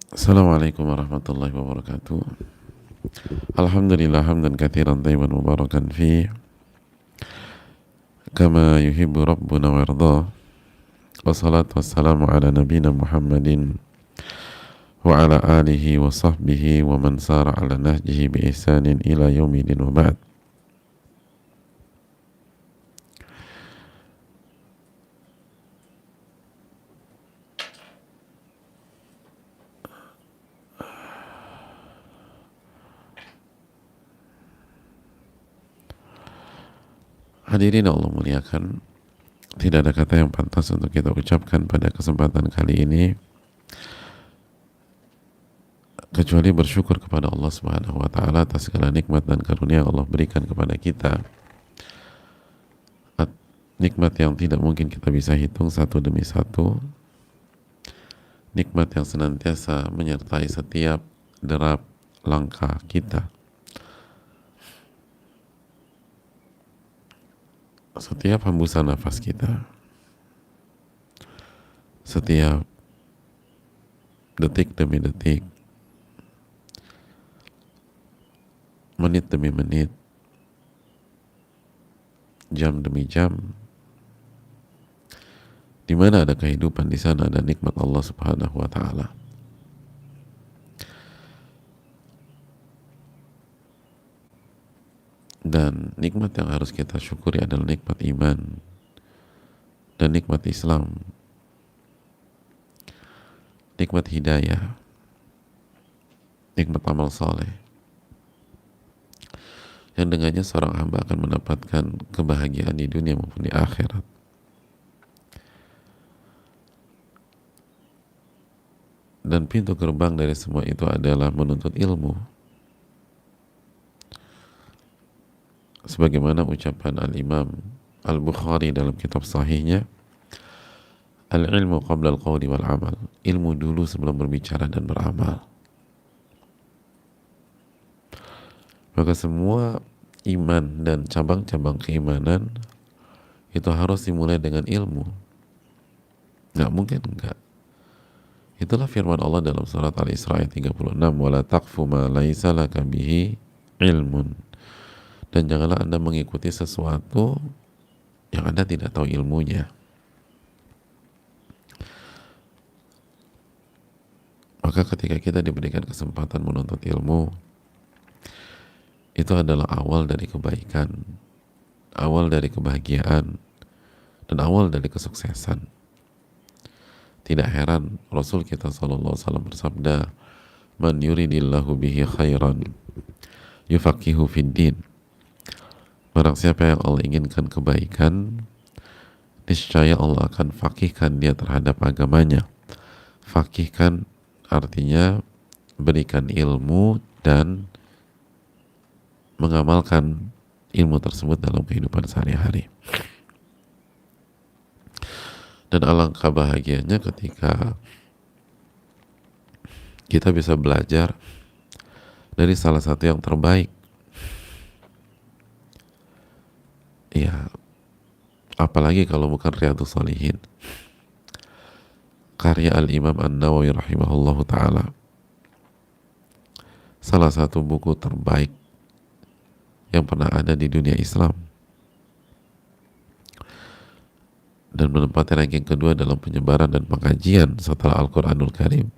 Assalamualaikum warahmatullahi wabarakatuh. Alhamdulillah hamdan katsiran tayyiban mubarakan fi kama yuhibbu rabbuna wa yardah. Wassalatu wassalamu ala nabiyyina Muhammadin wa ala alihi wa sahbihi wa man sara ala nahjihi bi ihsanin ila yaumidin wa ba'd. Hadirin Allah muliakan, tidak ada kata yang pantas untuk kita ucapkan pada kesempatan kali ini kecuali bersyukur kepada Allah Subhanahu wa taala atas segala nikmat dan karunia yang Allah berikan kepada kita. Nikmat yang tidak mungkin kita bisa hitung satu demi satu. Nikmat yang senantiasa menyertai setiap derap langkah kita, setiap hembusan nafas kita, setiap detik demi detik, menit demi menit, jam demi jam. Di mana ada kehidupan, di sana ada nikmat Allah Subhanahu wa taala. Dan nikmat yang harus kita syukuri adalah nikmat iman dan nikmat Islam, nikmat hidayah, nikmat amal soleh, yang dengannya seorang hamba akan mendapatkan kebahagiaan di dunia maupun di akhirat. Dan pintu gerbang dari semua itu adalah menuntut ilmu. Sebagaimana ucapan Al-Imam Al-Bukhari dalam kitab sahihnya, al-ilmu qabla al-qawli wal amal. Ilmu dulu sebelum berbicara dan beramal. Maka semua iman dan cabang-cabang keimanan itu harus dimulai dengan ilmu. Nggak mungkin enggak. Itulah firman Allah dalam surat Al-Isra ayat 36, wala taqfu ma laisa laka bihi ilmun. Dan janganlah Anda mengikuti sesuatu yang Anda tidak tahu ilmunya. Maka ketika kita diberikan kesempatan menuntut ilmu, itu adalah awal dari kebaikan, awal dari kebahagiaan, dan awal dari kesuksesan. Tidak heran Rasul kita SAW bersabda, man yuridillahu bihi khairan yufaqihu fid din. Barang siapa yang Allah inginkan kebaikan, niscaya Allah akan fakihkan dia terhadap agamanya. Fakihkan artinya berikan ilmu dan mengamalkan ilmu tersebut dalam kehidupan sehari-hari. Dan alangkah bahagianya ketika kita bisa belajar dari salah satu yang terbaik. Ya, apalagi kalau bukan Riyadhus Shalihin, karya Al-Imam An-Nawawi rahimahullahu ta'ala. Salah satu buku terbaik yang pernah ada di dunia Islam, dan menempati ranking kedua dalam penyebaran dan pengkajian setelah Al-Quranul Karim.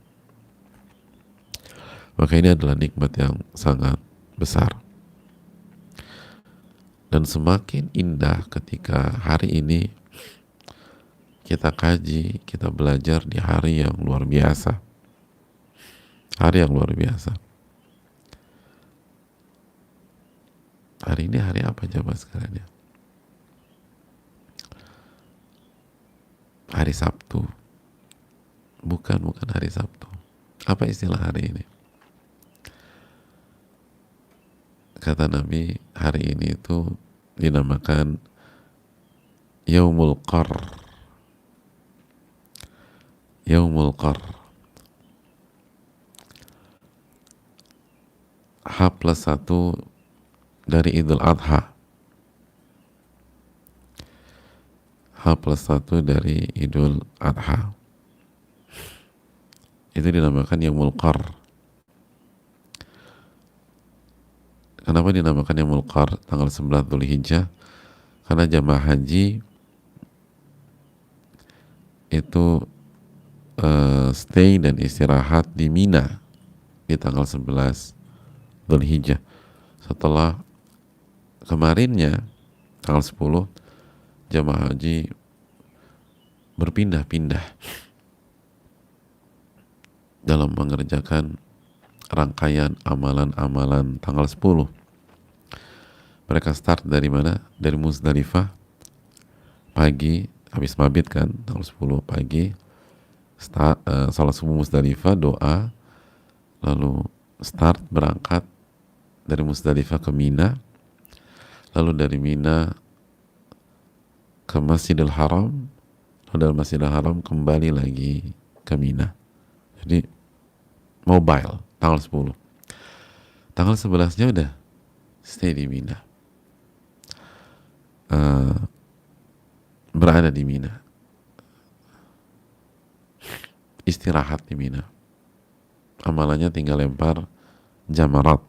Maka ini adalah nikmat yang sangat besar. Dan semakin indah ketika hari ini kita kaji, kita belajar di hari yang luar biasa. Hari yang luar biasa. Hari ini hari apa coba sekalian ya? Hari Sabtu. Bukan hari Sabtu. Apa istilah hari ini? Kata Nabi, hari ini itu dinamakan Yaumul Qarr. Yaumul Qarr. H+1 dari Idul Adha. H+1 dari Idul Adha. Itu dinamakan Yaumul Qar. Kenapa dinamakan Yaumul Qar tanggal 9 Dzulhijjah? Karena jamaah haji itu stay dan istirahat di Mina di tanggal 11 Dzulhijjah. Setelah kemarinnya tanggal 10 jamaah haji berpindah-pindah dalam mengerjakan rangkaian amalan-amalan tanggal 10. Mereka start dari mana? Dari Muzdalifah pagi, habis mabit kan, tanggal 10 pagi, salat subuh Muzdalifah, doa, lalu start berangkat dari Muzdalifah ke Mina, lalu dari Mina ke Masjidil Haram, lalu dari Masjidil Haram kembali lagi ke Mina. Jadi mobile tanggal 10. Tanggal 11-nya udah stay di Mina, berada di Mina, istirahat di Mina. Amalannya tinggal lempar jamarat,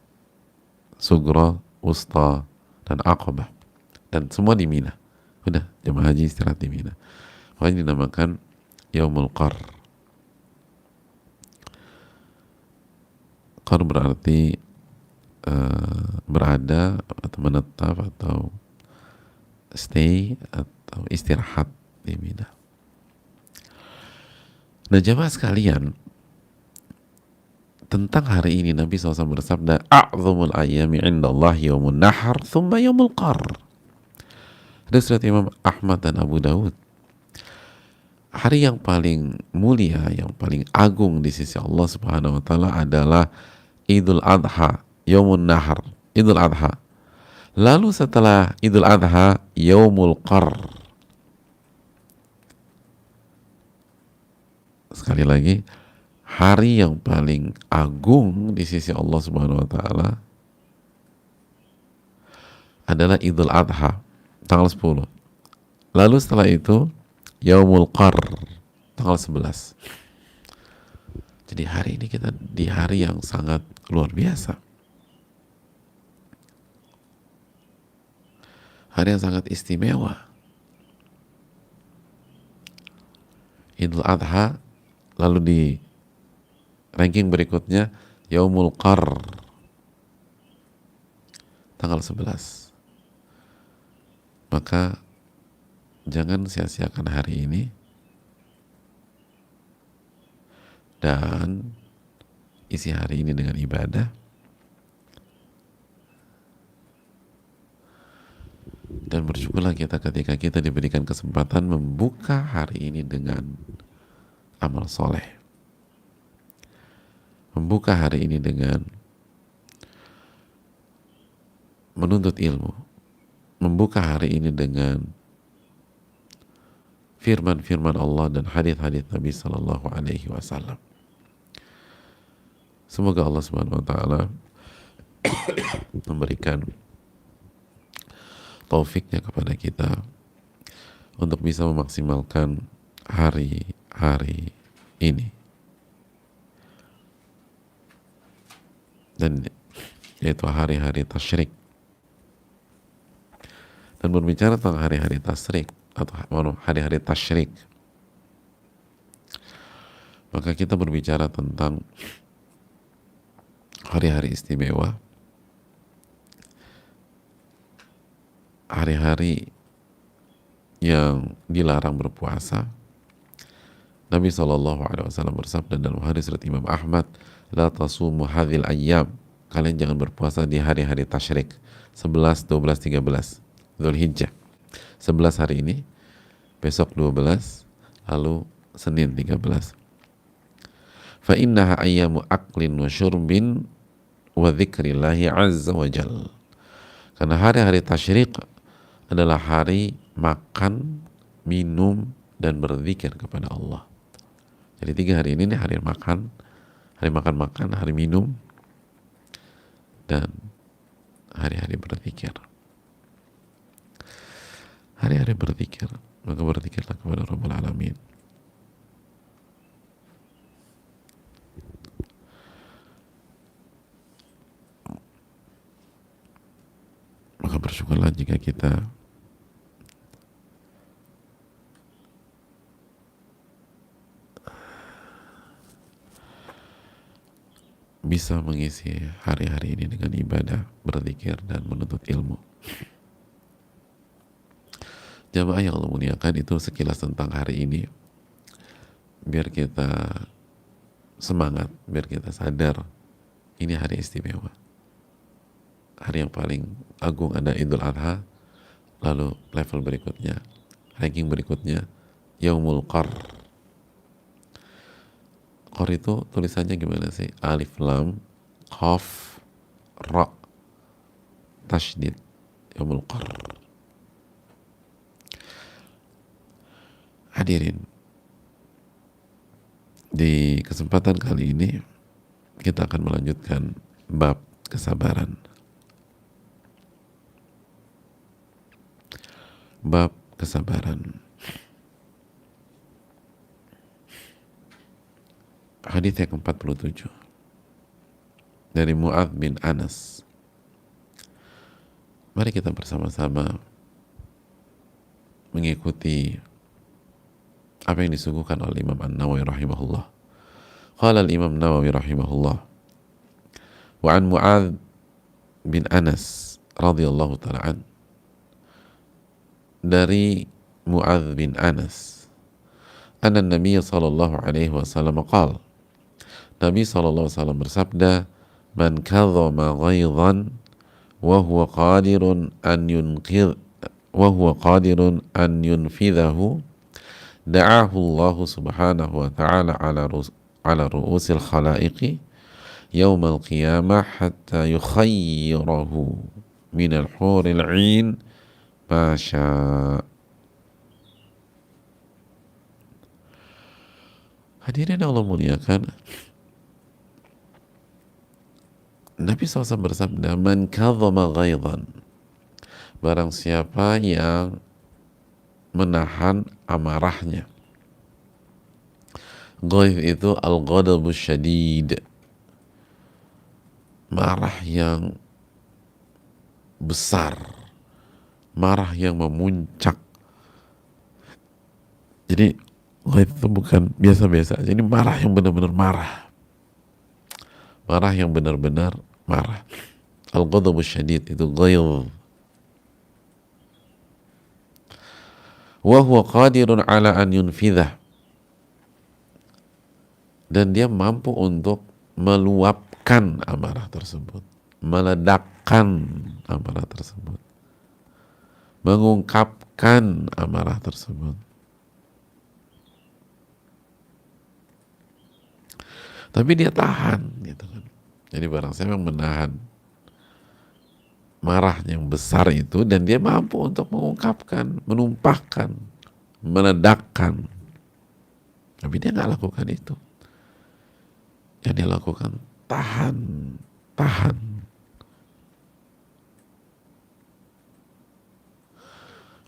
sugro, wusta, dan aqabah, dan semua di Mina. Udah, jamaah haji istirahat di Mina. Makanya dinamakan Yaumul Qar. Qar berarti berada atau menetap atau stay atau istirahat di Mina. Nah jamaah sekalian, tentang hari ini Nabi SAW bersabda, a'zamul ayyami indallah yaumun nahar thumma yaumul qar. Hadis riwayat Imam Ahmad dan Abu Dawud. Hari yang paling mulia, yang paling agung di sisi Allah Subhanahu wa taala adalah Idul Adha, Yaumun Nahar, Idul Adha. Lalu setelah Idul Adha, Yaumul Qar. Sekali lagi, hari yang paling agung di sisi Allah Subhanahu wa taala adalah Idul Adha, tanggal 10. Lalu setelah itu Yaumul Qar, tanggal 11. Jadi hari ini kita di hari yang sangat luar biasa. Hari yang sangat istimewa. Idul Adha, lalu di ranking berikutnya Yaumul Qar, tanggal 11. Maka jangan sia-siakan hari ini, dan isi hari ini dengan ibadah, dan bersyukurlah kita ketika kita diberikan kesempatan membuka hari ini dengan amal soleh, membuka hari ini dengan menuntut ilmu, membuka hari ini dengan firman-firman Allah dan hadis-hadis Nabi Sallallahu Alaihi Wasallam. Semoga Allah Subhanahu Wa Taala memberikan taufiknya kepada kita untuk bisa memaksimalkan hari-hari ini, dan yaitu hari-hari tasyrik. Dan berbicara tentang hari-hari tasyrik atau hari-hari tasyrik, maka kita berbicara tentang hari-hari istimewa, hari-hari yang dilarang berpuasa. Nabi SAW bersabda dalam hadis riwayat Imam Ahmad, la tasumu hadhil ayyam, kalian jangan berpuasa di hari-hari tasyrik 11, 12, 13 Dzulhijjah. 11 hari ini, besok 12, lalu Senin 13. Fa innaha ayyamu aklin wa syurbin wa dzikrillahi azza wa jal. Karena hari-hari tasyrik adalah hari makan, minum, dan berzikir kepada Allah. Jadi 3 hari ini nih, hari makan, hari minum, dan hari-hari berzikir. Hari-hari berzikir, maka berzikirlah kepada Rabbul Alamin. bersyukurlah jika kita bisa mengisi hari-hari ini dengan ibadah, berzikir, dan menuntut ilmu. Jamaah yang Allah muliakan, itu sekilas tentang hari ini, biar kita semangat, biar kita sadar ini hari istimewa, hari yang paling agung. Ada Idul Adha, lalu level berikutnya, ranking berikutnya Yaumul Qar. Qar itu tulisannya gimana sih? Alif lam qaf ra tasydid, Yaumul Qar. Hadirin, di kesempatan kali ini kita akan melanjutkan bab kesabaran. Bab kesabaran. Hadits yang ke-47 dari Mu'adz bin Anas. Mari kita bersama-sama mengikuti apa yang disuguhkan oleh Imam An-Nawawi rahimahullah. Qala al-Imam Nawawi rahimahullah, wa an Mu'adz bin Anas radhiyallahu ta'ala an, dari Mu'adz bin Anas, anna Nabi sallallahu alaihi wasallam qala, Nabi sallallahu alaihi wasallam bersabda, man kadhama ghaidhan wa huwa qadirun an yunfidhahu da'ahu Allah subhanahu wa ta'ala ala ru'usil khalaiqi yawmal qiyamah hatta yukhayyirahu minal huril 'ain ma syaa. Hadirin Allah muliakan, Nabi SAW bersabda, man kadhama ghaidhan, barang siapa yang menahan amarahnya. Ghaidh itu al-ghadabus syadid, marah yang besar, marah yang memuncak. Jadi ghaidh itu bukan biasa-biasa, jadi marah yang benar-benar marah, marah yang benar-benar marah. Al-ghadabus syadid itu ghaidh. Wa huwa qadirun ala an yunfidhah, dan dia mampu untuk meluapkan amarah tersebut, meledakkan amarah tersebut, mengungkapkan amarah tersebut. Tapi dia tahan, gitu kan. Jadi barang siapa yang menahan marah yang besar itu, dan dia mampu untuk mengungkapkan, menumpahkan, meledakkan, tapi dia nggak lakukan itu. Yang dia lakukan tahan.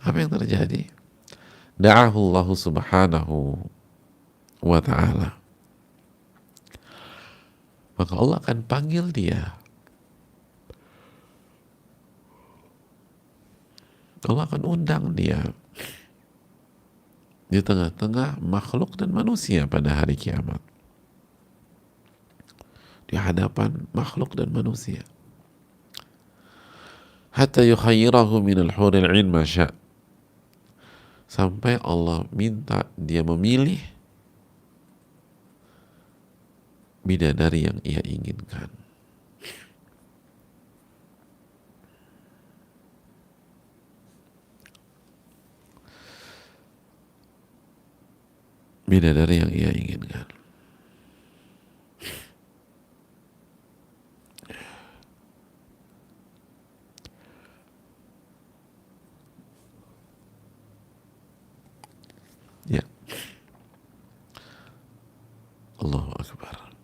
Apa yang terjadi? Da'ahu Allah subhanahu wa ta'ala, maka Allah akan panggil dia. Allah akan undang dia di tengah-tengah makhluk dan manusia pada hari kiamat, di hadapan makhluk dan manusia. Hatta yukhayyirahu minal huril 'ain ma syaa, sampai Allah minta dia memilih bidadari yang ia inginkan. Bidadari yang ia inginkan. Ya. Allahu Akbar.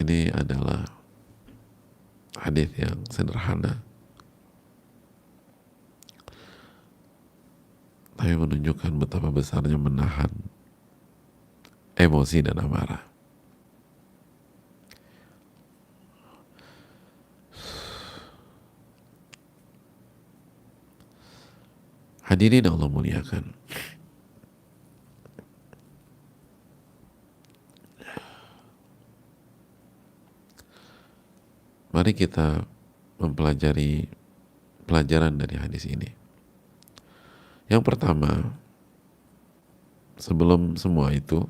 Ini adalah hadis yang sederhana, tapi menunjukkan betapa besarnya menahan emosi dan amarah. Hadirin Allah muliakan, mari kita mempelajari pelajaran dari hadis ini. Yang pertama, sebelum semua itu,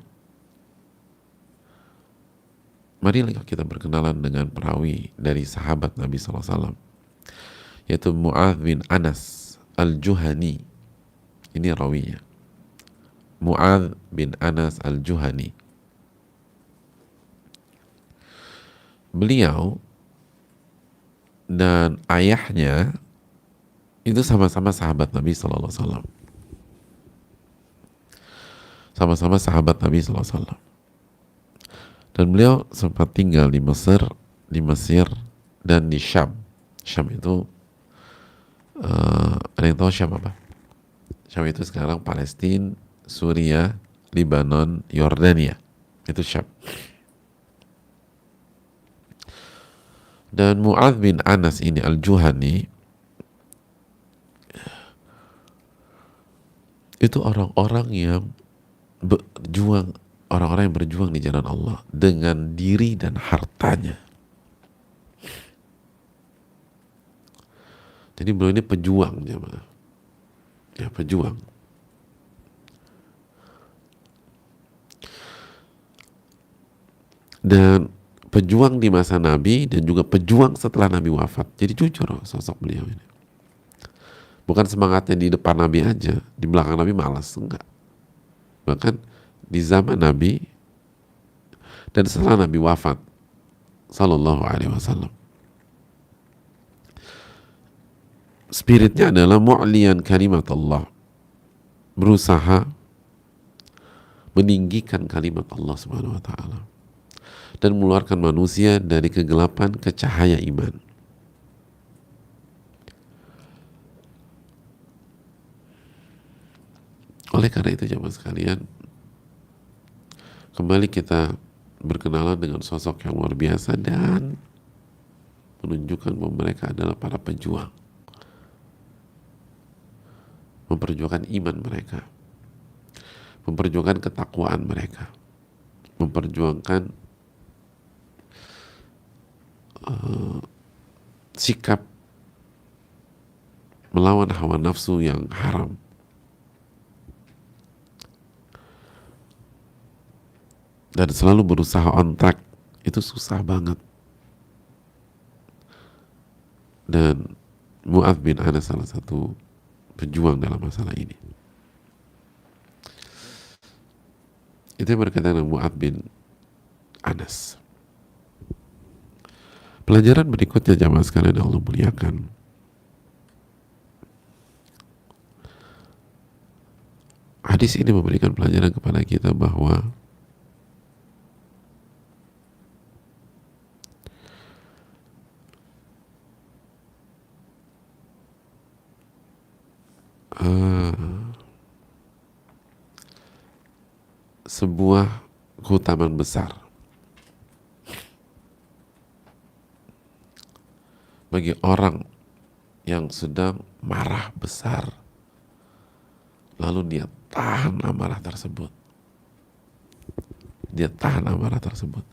marilah kita berkenalan dengan perawi dari sahabat Nabi SAW, yaitu Mu'adz bin Anas Al-Juhani. Ini rawinya, Mu'adz bin Anas Al-Juhani. Beliau dan ayahnya itu sama-sama sahabat Nabi SAW. Sama-sama sahabat Nabi SAW. Dan beliau sempat tinggal di Mesir dan di Syam. Syam itu ada yang tahu Syam apa? Syam itu sekarang Palestina, Suriah, Lebanon, Yordania. Itu Syam. Dan Mu'adz bin Anas ini Al-Juhani itu orang-orang yang berjuang, orang-orang yang berjuang di jalan Allah dengan diri dan hartanya. Jadi beliau ini pejuang, jemaah. Ya, pejuang. Dan pejuang di masa Nabi dan juga pejuang setelah Nabi wafat. Jadi jujur sosok beliau ini. Bukan semangatnya di depan Nabi aja, di belakang Nabi malas, enggak. Bahkan di zaman Nabi dan setelah Nabi wafat sallallahu alaihi wasallam, spiritnya adalah mu'liyan kalimat Allah, berusaha meninggikan kalimat Allah Subhanahu wa taala dan mengeluarkan manusia dari kegelapan ke cahaya iman. Oleh karena itu jemaah sekalian, kembali kita berkenalan dengan sosok yang luar biasa dan menunjukkan bahwa mereka adalah para pejuang, memperjuangkan iman mereka, memperjuangkan ketakwaan mereka, memperjuangkan sikap melawan hawa nafsu yang haram. Dan selalu berusaha on track, itu susah banget. Dan Mu'adz bin Anas salah satu pejuang dalam masalah ini. Itu yang berkaitan dengan Mu'adz bin Anas. Pelajaran berikutnya jamaah sekalian yang Allah muliakan, hadis ini memberikan pelajaran kepada kita bahwa sebuah keutamaan besar bagi orang yang sedang marah besar, lalu dia tahan amarah tersebut. Dia tahan amarah tersebut.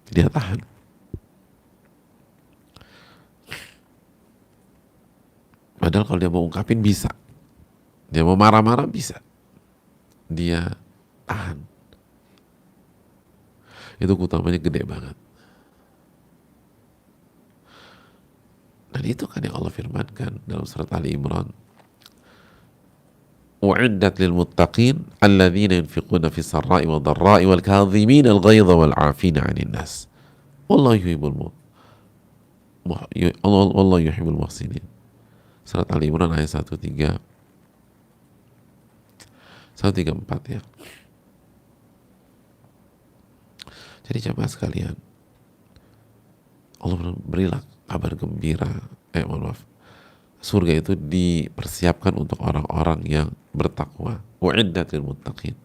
Dia tahan. Padahal kalau dia mau ungkapin bisa. Dia mau marah-marah bisa. Dia tahan. Itu keutamanya gede banget. Dan itu kan yang Allah firmankan dalam surat Ali Imran. U'iddat lil muttaqin alladzina yunfiquna fis sarra'i wad dharra'i wal kadhimina al ghaidha wal 'afina 'anil nas. Wallahu yuhibbul muhsinin. Surat Ali Imran ayat 134 ya. Jadi jemaah sekalian, Allah berilah kabar gembira, surga itu dipersiapkan untuk orang-orang yang bertakwa. U'iddat lil muttaqin.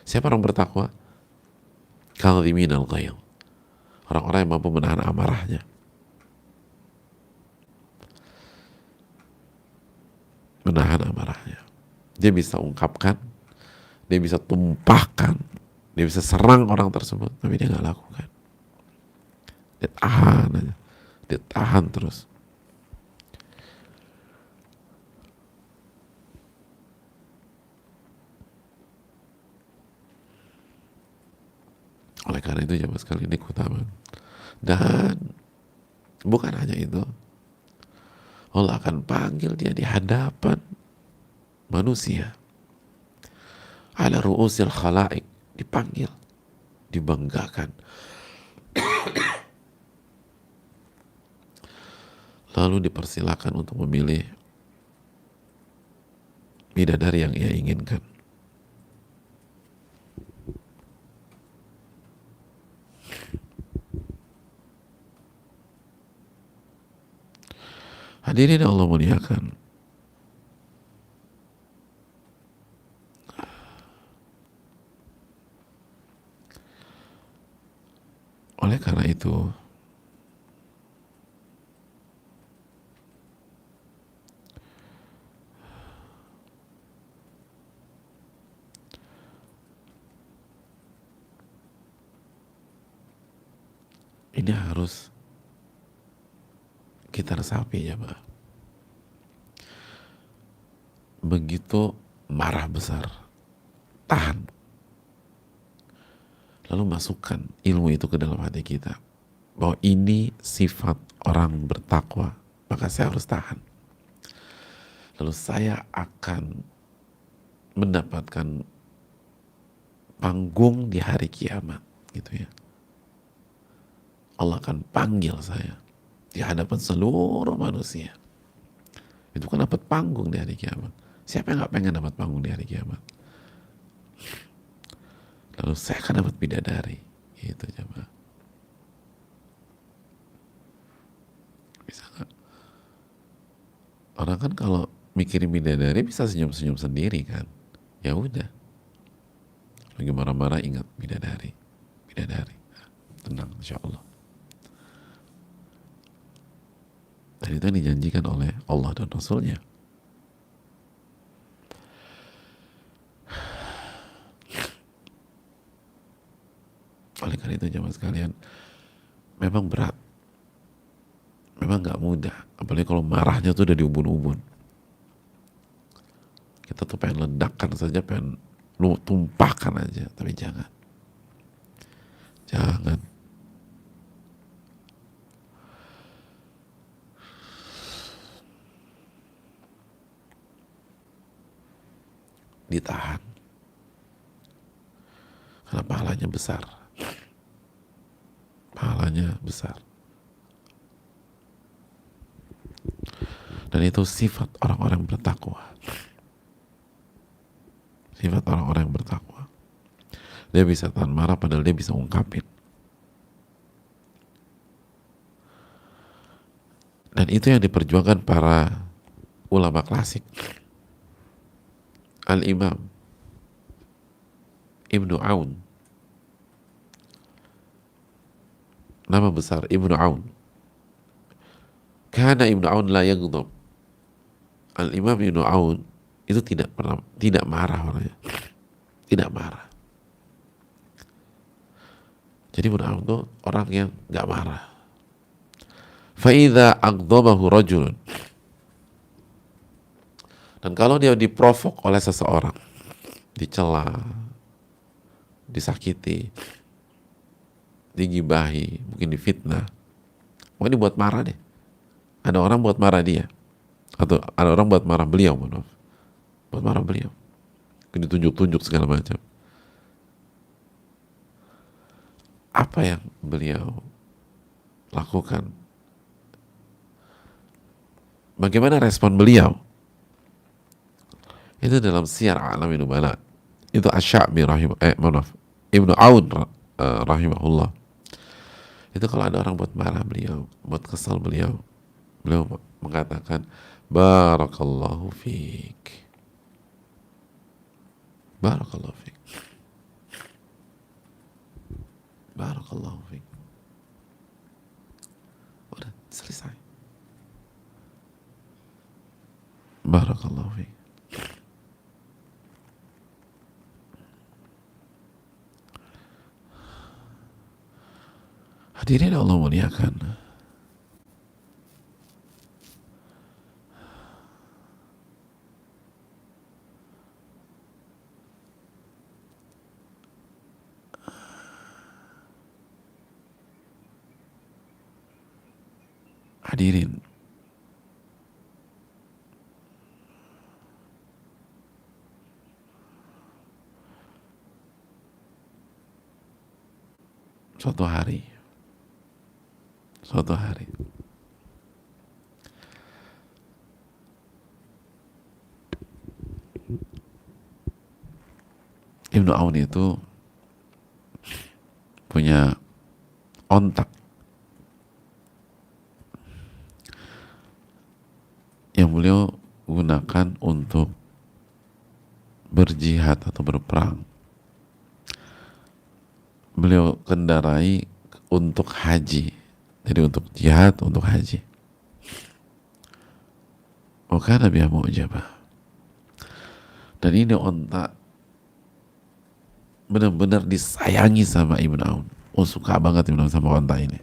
Siapa orang bertakwa? Kadhimin al-ghaidh. Orang-orang yang mampu menahan amarahnya. menahan amarahnya. Dia bisa ungkapkan, dia bisa tumpahkan, dia bisa serang orang tersebut, tapi dia nggak lakukan. Dia tahan aja, dia tahan terus. Oleh karena itu jamaah sekali ini keutamaan. Dan bukan hanya itu, Allah akan panggil dia di hadapan manusia. Ala ru'usil khalaik, dipanggil, dibanggakan. Lalu dipersilakan untuk memilih bidadari yang ia inginkan. Hadirin Allah muliakan. Oleh karena itu, ini harus kita resapi ya Pak. Begitu marah besar, tahan. Lalu masukkan ilmu itu ke dalam hati kita. Bahwa ini sifat orang bertakwa, maka saya harus tahan. Lalu saya akan mendapatkan panggung di hari kiamat, gitu ya. Allah akan panggil saya di hadapan seluruh manusia. Itu kan dapat panggung di hari kiamat. Siapa yang gak pengen dapat panggung di hari kiamat? Lalu saya akan dapat bidadari, gitu coba. Bisa gak? Orang kan kalau mikirin bidadari bisa senyum-senyum sendiri kan? Ya udah. Lagi marah-marah ingat bidadari, bidadari. Tenang, insya Allah. Dan itu yang dijanjikan oleh Allah dan Rasulnya. Oleh karena itu jemaah sekalian, memang berat, memang gak mudah, apalagi kalau marahnya tuh udah diubun-ubun. Kita tuh pengen ledakkan saja, pengen lu tumpahkan aja, tapi jangan. Ditahan, karena pahalanya besar. Pahalanya besar. Dan itu sifat orang-orang bertakwa. Sifat orang-orang yang bertakwa. Dia bisa tahan marah padahal dia bisa ungkapin. Dan itu yang diperjuangkan para ulama klasik. Al-Imam Ibnu Aun, nama besar Ibnu Aun. Karena Ibnu Aun la yaghdab. Al-Imam Ibnu Aun itu tidak marah orangnya. Tidak marah. Jadi Ibnu Aun itu orang yang gak marah. Fa'idha aghdhabahu rajulun. Dan kalau dia diprovok oleh seseorang, dicela, disakiti, digibahi, mungkin difitnah, ini buat marah deh. Ada orang buat marah dia, atau ada orang buat marah beliau, buat marah beliau, ditunjuk-tunjuk segala macam. Apa yang beliau lakukan? Bagaimana respon beliau? Itu dalam Siyar A'lamin Nubala. Itu Asy-Sya'bi Ibnu Aun rahimahullah. Itu kalau ada orang buat marah beliau, buat kesal beliau mengatakan barakallahu fiik. Barakallahu fiik. Barakallahu fiik. Udah selesai. Barakallahu fiik. Hadirin Allah muliakan. Hadirin, suatu hari Ibnu Aun itu punya ontak yang beliau gunakan untuk berjihad atau berperang. Beliau kendarai untuk haji, jadi untuk jihad, untuk haji. Bukan Nabi Mu'jabah. Dan ini ontak benar-benar disayangi sama Ibnu Aun. Oh, suka banget Ibnu Aun sama ontak ini.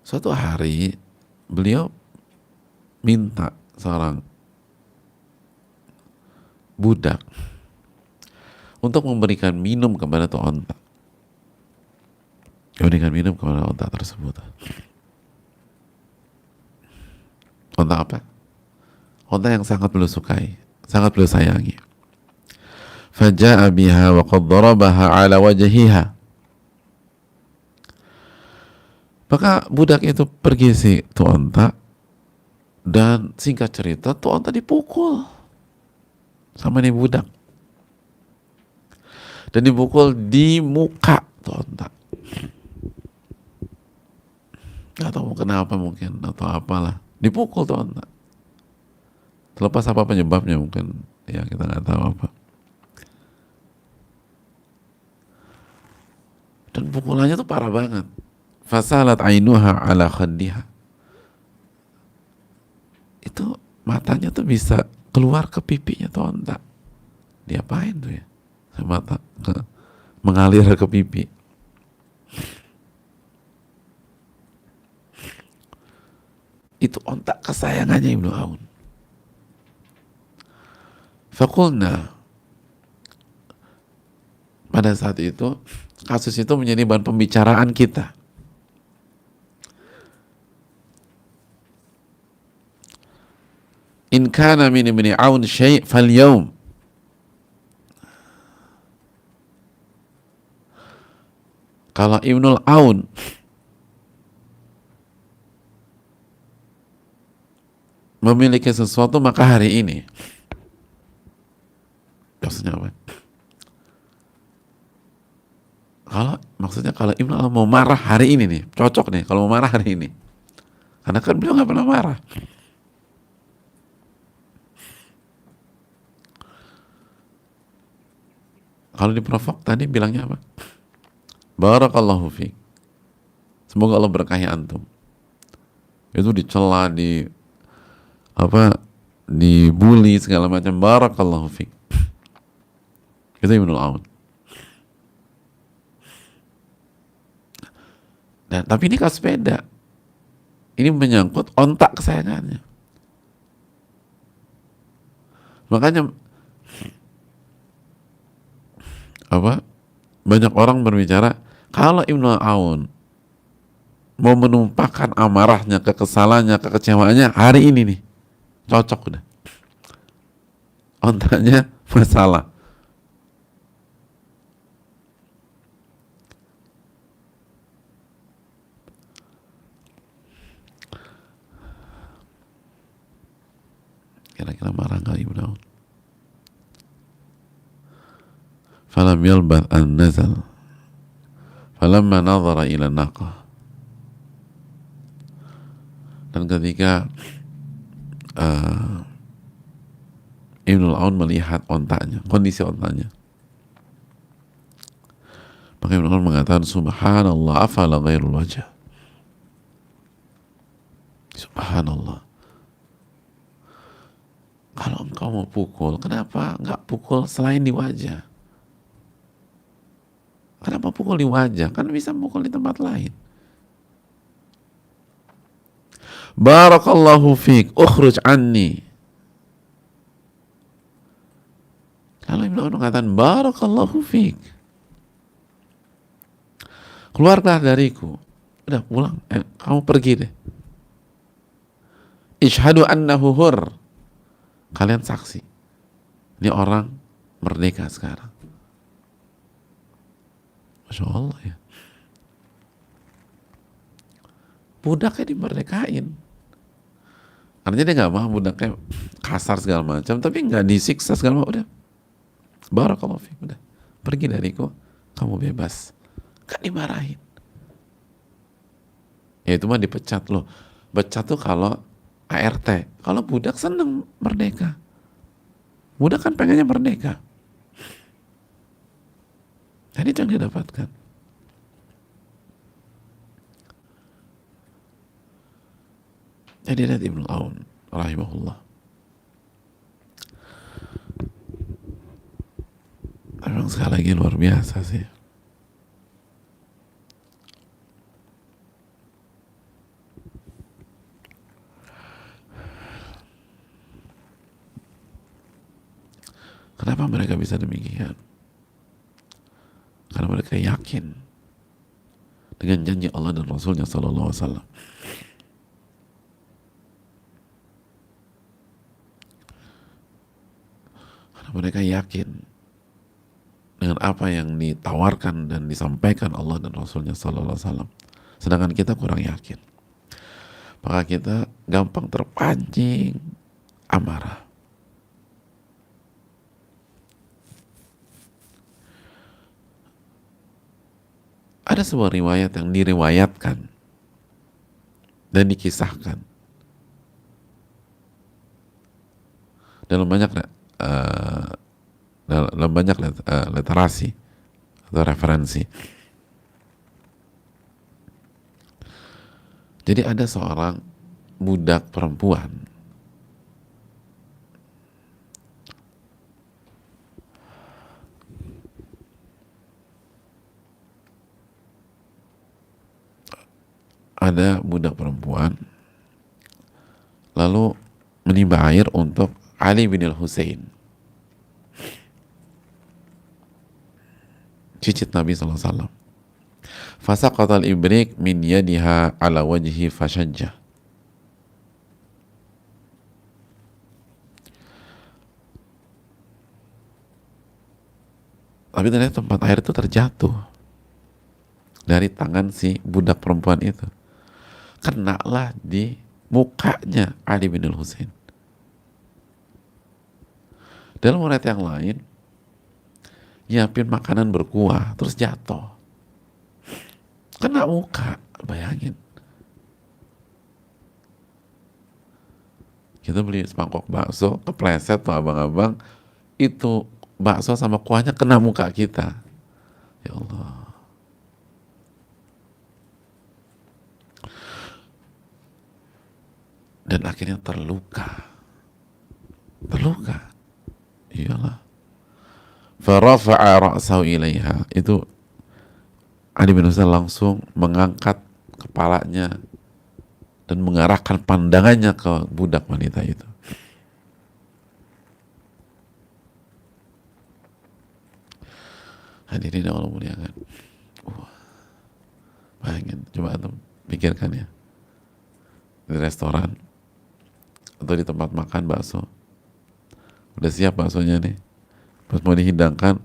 Suatu hari beliau minta seorang budak untuk memberikan minum kepada tuh onta. Memberikan minum kepada onta tersebut. Onta apa? Onta yang sangat beliau sukai, sangat beliau sayangi. Faja'a biha wa qad darabaha ala wajhiha. Maka budak itu pergi si tuh onta, dan singkat cerita tuh onta dipukul sama nih budak, dan dipukul di muka tuh onta. Gak tahu kenapa, mungkin atau apalah, dipukul tuh onta. Terlepas apa penyebabnya, mungkin ya kita nggak tahu apa. Dan pukulannya tuh parah banget. Fasalat ainuha ala khaddiha. Itu matanya tuh bisa keluar ke pipinya tuh onta. Diapain tuh ya? Mata mengalir ke pipi. Itu onta kesayangannya Ibnu Aun. Fakulna, pada saat itu kasus itu menjadi bahan pembicaraan kita. In kana min Ibni Aun syai' fal yaum. Kalau Ibnul Aun memiliki sesuatu, maka hari ini. Maksudnya apa? Maksudnya kalau Ibnu Aun mau marah hari ini nih, cocok nih kalau mau marah hari ini. Karena kan beliau nggak pernah marah. Kalau diprovok tadi bilangnya apa? Barakallahu fiik. Semoga Allah berkahi antum. Itu dicela, dibully segala macam. Barakallahu fiik. Itu Ibnu Aun. Dan tapi ini kasus beda. Ini menyangkut ontak kesayangannya. Makanya banyak orang berbicara, kalau Ibnu Aun mau menumpahkan amarahnya, kekesalannya, kekecewaannya hari ini nih, cocok udah. Ontaknya masalah. Kira-kira marah nggak Ibnu Aun? Falam yalbath an nazal falamma nadhara ila naqah. Dan ketika Ibnu Aun melihat ontanya, kondisi ontanya, maka Ibnu Aun mengatakan, subhanallah, afala ghairul wajah. Subhanallah. Kalau engkau mau pukul, kenapa nggak pukul selain di wajah? Kenapa pukul di wajah? Kan bisa pukul di tempat lain. Barakallahu fiik, ukhruj anni. Lalu Ibnu Umar mengatakan, barakallahu fiik. Keluarlah dariku. Udah pulang, kamu pergi deh. Ishhadu annahu hur. Kalian saksi. Ini orang merdeka sekarang. Masya Allah ya. Budaknya dimerdekain. Artinya dia nggak mau budaknya kasar segala macam, tapi nggak disiksa segala macam. Udah, barakallahu fiik, udah pergi dariku, kamu bebas. Gak dimarahin. Ya itu mah dipecat loh. Pecat tuh kalau ART. Kalau budak seneng merdeka. Budak kan pengennya merdeka. Dan itu yang dia dapatkan. Jadi lihat Ibnu Aun rahimahullah. Memang sekali lagi luar biasa sih. Kenapa mereka bisa demikian? Karena mereka yakin dengan janji Allah dan Rasulnya Sallallahu Alaihi Wasallam. Karena mereka yakin dengan apa yang ditawarkan dan disampaikan Allah dan Rasulnya Sallallahu Alaihi Wasallam. Sedangkan kita kurang yakin. Maka kita gampang terpancing amarah. Ada sebuah riwayat yang diriwayatkan dan dikisahkan dalam banyak literasi atau referensi. Jadi ada seorang budak perempuan lalu menimba air untuk Ali bin al-Husain, cicit Nabi SAW. Fasaqatal ibrik min yadiha ala wajhi fashajjah. Tapi ternyata tempat air itu terjatuh dari tangan si budak perempuan itu. Kenalah di mukanya Ali bin al-Husain. Dalam riwayat yang lain, nyiapin makanan berkuah, terus jatuh. Kena muka, bayangin. Kita beli semangkok bakso, kepleset tuh abang-abang, itu bakso sama kuahnya kena muka kita. Ya Allah. Dan akhirnya terluka. Iyalah. Farafa'a ra'sahu ilaiha. Itu Ali bin Husain langsung mengangkat kepalanya dan mengarahkan pandangannya ke budak wanita itu. Hadirin yang Allah muliakan. Bayangin, coba antum pikirkan ya. Di restoran atau di tempat makan bakso. Udah siap baksonya nih. Pas mau dihidangkan,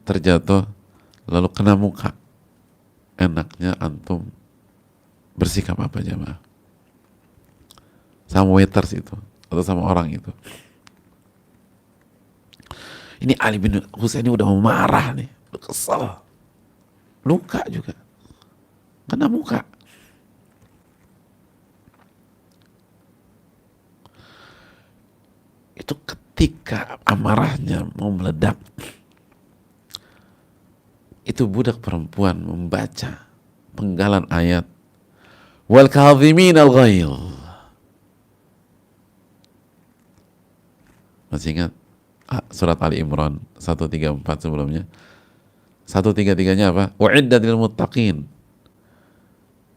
terjatuh, lalu kena muka. Enaknya antum bersikap apa jemaah? Sama waiters itu, atau sama orang itu. Ini Ali bin Husain ini udah marah nih, udah kesel. Luka juga. Kena muka. Itu ketika amarahnya mau meledak, itu budak perempuan membaca penggalan ayat wal kadhimin al ghaidh. Masih ingat surat Ali Imran 134 sebelumnya? 133-nya apa? Uiddat lil muttaqin.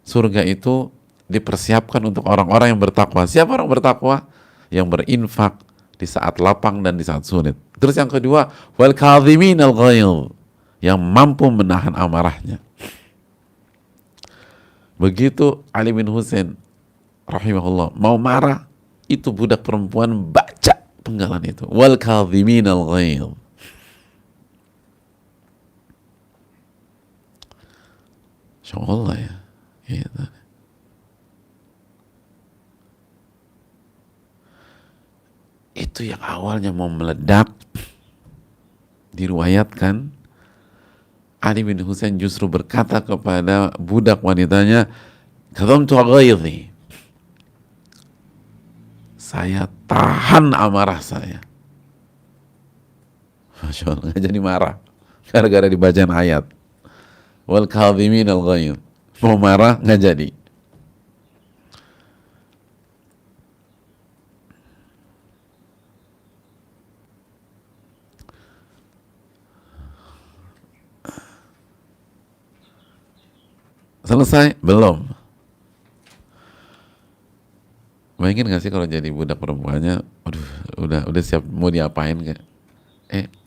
Surga itu dipersiapkan untuk orang-orang yang bertakwa. Siapa orang bertakwa? Yang berinfak di saat lapang dan di saat sulit. Terus yang kedua, wal kadhimin al ghaidh, yang mampu menahan amarahnya. Begitu Ali bin Husain rahimahullah mau marah, itu budak perempuan baca penggalan itu, wal kadhimin al ghaidh. Insyaallah ya. Gitu. Itu yang awalnya mau meledak, diriwayatkan Ali bin Husain justru berkata kepada budak wanitanya, kadhamtu ghaidhi, saya tahan amarah saya. Masya Allah, nggak jadi marah gara-gara dibacain ayat wal kadhimin al ghaidh. Mau marah nggak jadi. Selesai? Belum. Bayangin gak sih kalau jadi budak perempuannya, aduh, udah siap mau diapain gak?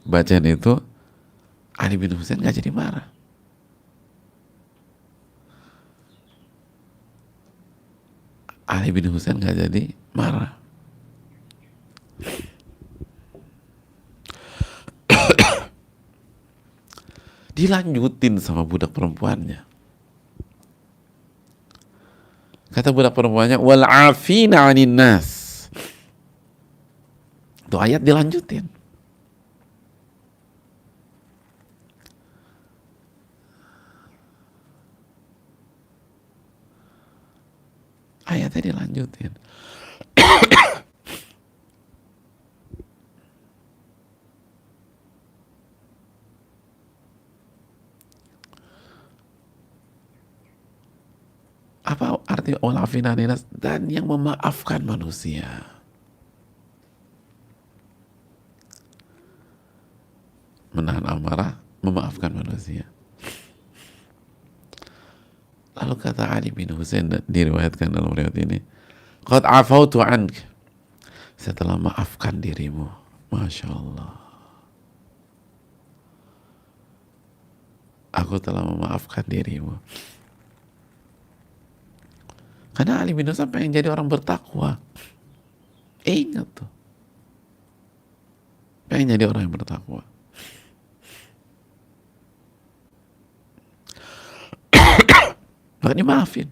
Bacaan itu Ali bin Husain gak jadi marah. Ali bin Husain gak jadi marah. Dilanjutin sama budak perempuannya. Kata budak perempuannya, wal afina 'anin nas. Itu ayat dilanjutin. Ayatnya dilanjutin. Apa arti wal afina 'anin nas? Dan yang memaafkan manusia. Menahan amarah, memaafkan manusia. Lalu kata Ali bin Husain, diriwayatkan dalam riwayat ini, qad afautu ank, saya telah maafkan dirimu. Masya Allah, aku telah memaafkan dirimu. Karena Ali bin Husain pengen jadi orang bertakwa. Ingat tuh, pengen jadi orang yang bertakwa. Makanya maafin.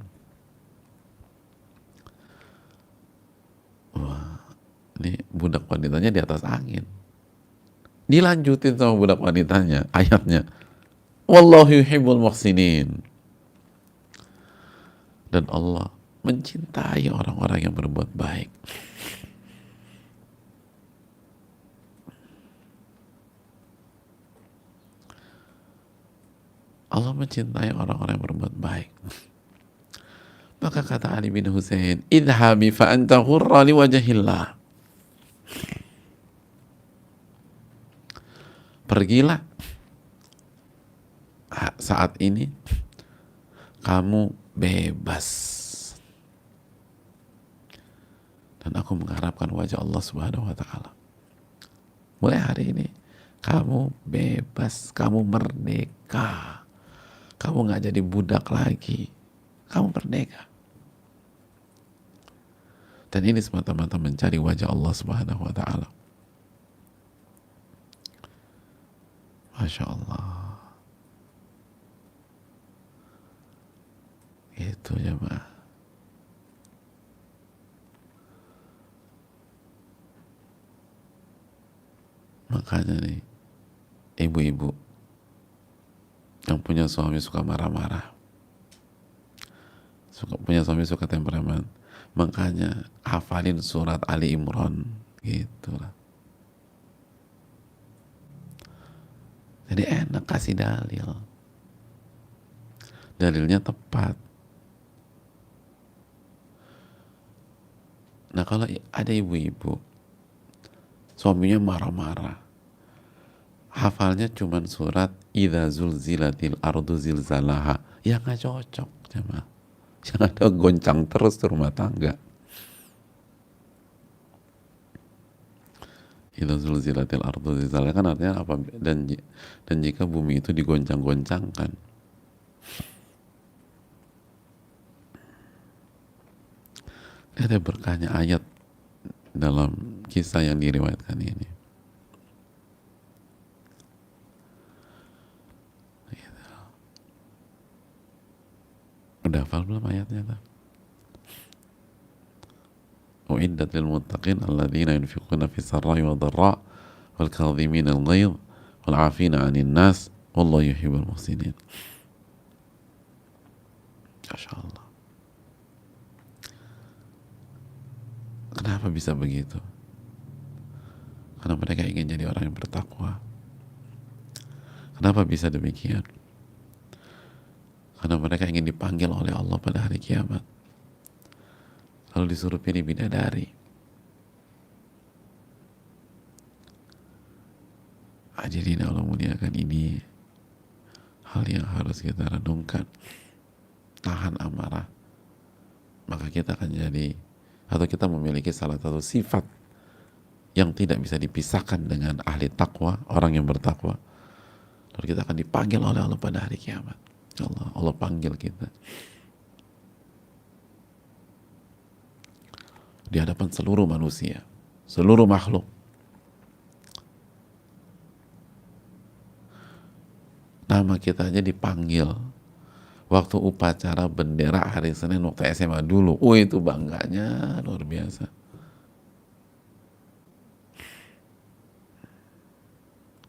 Wah, ini budak wanitanya di atas angin. Dilanjutin sama budak wanitanya ayatnya, wallahu yuhibbul muhsinin, dan Allah mencintai orang-orang yang berbuat baik. Allah mencintai orang-orang yang berbuat baik. Maka kata Ali bin Husain, idhabi fa anta hurra li wajahillah. Pergilah saat ini, kamu bebas, dan aku mengharapkan wajah Allah Subhanahu wa ta'ala. Mulai hari ini kamu bebas, kamu merdeka, kamu gak jadi budak lagi, kamu merdeka. Dan ini semata-mata mencari wajah Allah Subhanahu wa ta'ala. Masya Allah. Itu ya, Mbak. Makanya nih, ibu-ibu yang punya suami suka marah-marah, punya suami suka temperamen, makanya hafalin surat Ali Imran gitulah. Jadi enak kasih dalil, dalilnya tepat. kalau ada ibu-ibu suaminya marah-marah, hafalnya cuman surat idza zulzilatil ardu zilzalaha, ya nggak cocok jemaah. Yang ada goncang terus di rumah tangga. Idza zulzilatil ardu zilzalaha kan artinya apa? Dan jika bumi itu digoncang-goncangkan. Ada berkahnya ayat dalam kisah yang diriwayatkan ini. Udah hafal belum ayatnya tuh? Uiddat lil muttaqin alladzina yunfiquna fis sarra'i wad dharra wal kadhimina al ghaidh wal 'afina 'anil nas wallahu yuhibbul muhsinin. Masyaallah. Kenapa bisa begitu? Karena mereka ingin jadi orang yang bertakwa. Kenapa bisa demikian? Karena mereka ingin dipanggil oleh Allah pada hari kiamat. Lalu disuruh pilih bidadari. Hadirin Allah muliakan, ini hal yang harus kita renungkan. Tahan amarah, maka kita akan jadi, atau kita memiliki salah satu sifat yang tidak bisa dipisahkan dengan ahli takwa, orang yang bertakwa. Lalu kita akan dipanggil oleh Allah pada hari kiamat. Allah panggil kita di hadapan seluruh manusia, seluruh makhluk. Nama kita aja dipanggil waktu upacara bendera hari Senin waktu SMA dulu. Itu bangganya luar biasa.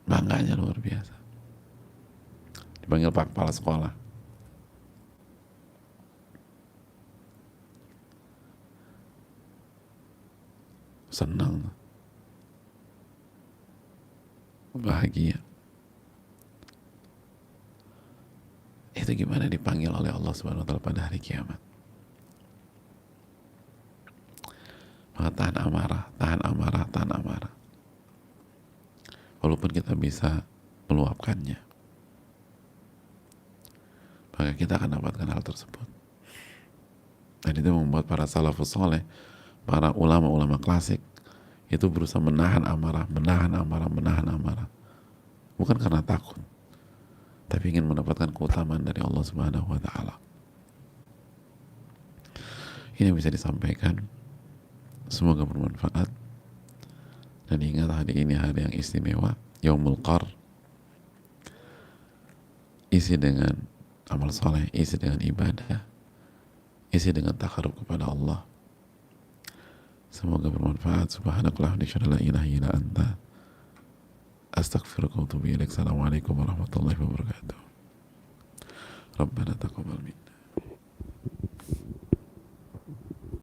Bangganya luar biasa. Dipanggil Pak Kepala Sekolah. Senang, bahagia. Itu gimana dipanggil oleh Allah Subhanahu wa Ta'ala pada hari kiamat. Maka tahan amarah, tahan amarah, tahan amarah. Walaupun kita bisa meluapkannya, maka kita akan dapatkan hal tersebut. Dan itu membuat para salafus soleh, para ulama-ulama klasik itu berusaha menahan amarah, menahan amarah, menahan amarah. Bukan karena takut, tapi ingin mendapatkan keutamaan dari Allah Subhanahu wa Ta'ala. Ini bisa disampaikan, semoga bermanfaat. Dan ingat, hari ini hari yang istimewa, Yaumul Qar, isi dengan amal soleh, isi dengan ibadah, isi dengan takarub kepada Allah. Semoga bermanfaat. Subhanakallahumma wa bihamdika, la ilaha illa anta, astaghfiruka wa atubu ilaik. Assalamualaikum warahmatullahi wabarakatuh. Rabbana taqabbal minna.